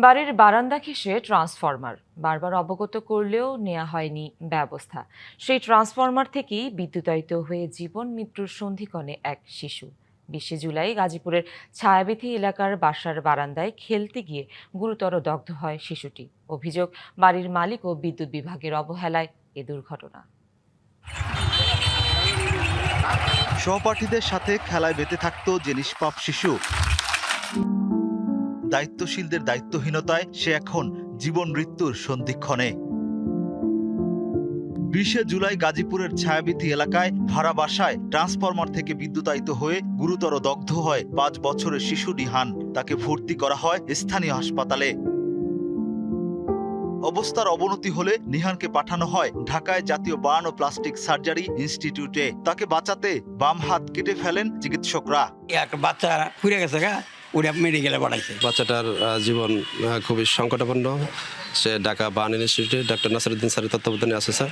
বাড়ির বারান্দা ঘেঁষে ট্রান্সফরমার বারবার অবগত করলেও নেওয়া হয়নি ব্যবস্থা। সেই ট্রান্সফরমার থেকেই বিদ্যুতায়িত হয়ে জীবন মৃত্যুর সন্ধিক্ষণে এক শিশু। 20 জুলাই গাজীপুরের ছায়াবিথি এলাকার বাসার বারান্দায় খেলতে গিয়ে গুরুতর দগ্ধ হয় শিশুটি। অভিযোগ, বাড়ির মালিক ও বিদ্যুৎ বিভাগের অবহেলায় এ দুর্ঘটনা। সহপাঠীদের সাথে খেলায় বেঁধে থাকতো যে নিষ্পাপ শিশু, দায়িত্বশীলদের দায়িত্বহীনতায় সে এখন জীবন মৃত্যুর সন্ধিক্ষণে। 20 জুলাই গাজীপুরের ছায়াবিথি এলাকায় ভাড়া বাসায় ট্রান্সফরমার থেকে বিদ্যুতায়িত হয়ে গুরুতর দগ্ধ হয় 5 বছরের শিশু নিহান। তাকে ভর্তি করা হয় স্থানীয় হাসপাতালে। অবস্থার অবনতি হলে নিহানকে পাঠানো হয় ঢাকায় জাতীয় বার্ন ও প্লাস্টিক সার্জারি ইনস্টিটিউটে। তাকে বাঁচাতে বাম হাত কেটে ফেলেন চিকিৎসকরা। এক বাচ্চা পুড়ে গেছে, ওরা মেডিকেলে পাঠাইছে। বাচ্চাটার জীবন খুবই সংকটাপন্ন। সে ঢাকা বার্ন ইনস্টিটিউটে ডক্টর নাসিরউদ্দিন স্যারের তত্ত্বাবধানে আছে স্যার।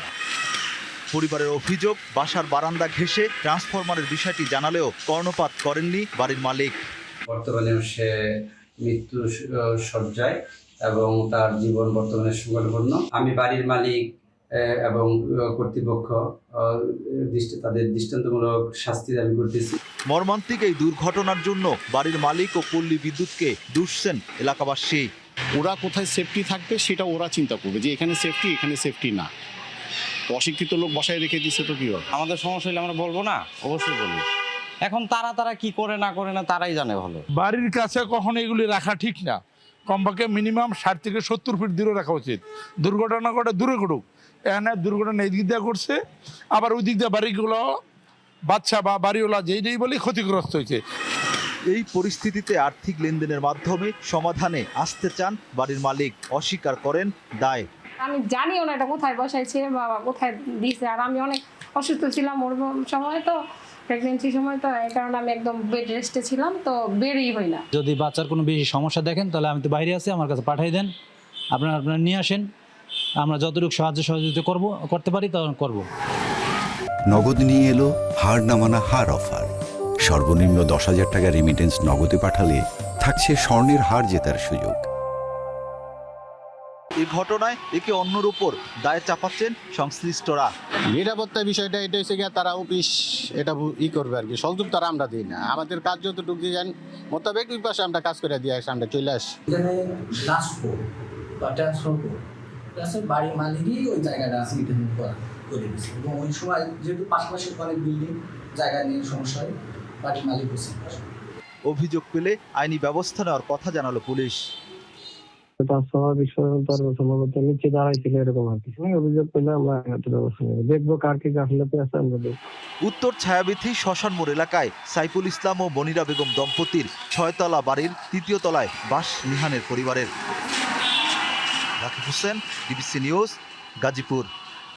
পরিবারের অভিযোগ, বাসার বারান্দা ঘেঁষে ট্রান্সফরমারের বিষয়টি জানালেও কর্ণপাত করেননি বাড়ির মালিক। বর্তমানে সে মৃত্যু শয্যায় এবং তার জীবন বর্তমানে সংকটাপন্ন। আমি বাড়ির মালিক এবং কর্তৃপক্ষ তাদের দৃষ্টান্তমূলক শাস্তি দাবি করতেছি। মর্মান্তিক এই দুর্ঘটনার জন্য বাড়ির মালিক ও পল্লী বিদ্যুৎকে দুষছেন এলাকাবাসী। ওরা কোথায় সেফটি থাকবে সেটা ওরা চিন্তা করবে, যে এখানে সেফটি এখানে সেফটি না। অশিক্ষিত লোক বসায় রেখে দিচ্ছে তো কি হবে? আমাদের সমস্যা হলে আমরা বলবো না, অবশ্যই বলবো। এখন তারা কি করে না করে না তারাই জানে ভালো। বাড়ির কাছে কখনো এগুলি রাখা ঠিক না। কমপক্ষে মিনিমাম 60 থেকে 70 ফিট দূরে রাখা উচিত। দুর্ঘটনা ঘটে দূরে ঘটুক, এখানে দুর্ঘটনা এই দিক দিয়ে ঘটছে, আবার ওই দিক দিয়ে বাড়িগুলো বাচ্চা বা বাড়িওয়ালা যেই বলে ক্ষতিগ্রস্ত হয়েছে। এই পরিস্থিতিতে আর্থিক লেনদেনের মাধ্যমে সমাধানে আসতে চান বাড়ির মালিক। অস্বীকার করেন দায়। আমি জানিও না এটা কোথায় বসাইছে বা কোথায় দিছে। আর আমি অনেক অসুস্থ ছিলাম ওর সময়, তো প্রেগনেন্সির সময়, তো এই কারণে আমি একদম বেড রেস্টে ছিলাম, তো বেরই হই না। যদি বাচ্চার কোনো বেশি সমস্যা দেখেন তাহলে আমি তো বাইরে আছি, আমার কাছে পাঠিয়ে দেন, আপনারা নিয়ে আসেন। আমরা যতটুকু সহযোগিতা করতে পারি তখন করব। নগদ নিয়ে এলো হার না মানা হার অফার। সর্বনিম্ন 10,000 টাকা রেমিটেন্স নগদে পাঠালে থাকছে স্বর্ণের হার জেতার সুযোগ। এই ঘটনায় একে অন্যর উপর দায় চাপাচ্ছেন সংশ্লিষ্টরা। নিরাপত্তার বিষয়টা এটা হচ্ছে গিয়ে তারা অফিস এটা করবে আর কি, সহযোগ তারা আমরা দিই না। আমাদের কাজ যতটুকু দিয়েছেন মোতাবেক ওই পাশে আমরা কাজ করে দিয়ে আসি, আমরা চলে আসি। বাড়ির মালিকই ওই জায়গাটা করে দিচ্ছে এবং ওই সময় যেহেতু পাশাপাশি অনেক বিল্ডিং জায়গা নিয়ে সমস্যা হয়, বাড়ির মালিক বসে। অভিযোগ পেলে আইনি ব্যবস্থা নেওয়ার কথা জানালো পুলিশ। নিচে দাঁড়াইছিল এরকম আর কি, অভিযোগ পেলে আমরা ব্যবস্থা নেব, দেখবো কার কি গাফিলতি আছে আমরা দেখব। উত্তর ছায়াবিথি শ্মশান মোড় এলাকায় সাইফুল ইসলাম ও মনিরা বেগম দম্পতির 6 তলা বাড়ির 3য় তলায় বাস নিহানের পরিবারের। Rakib Hossain, DBC news, Gazipur.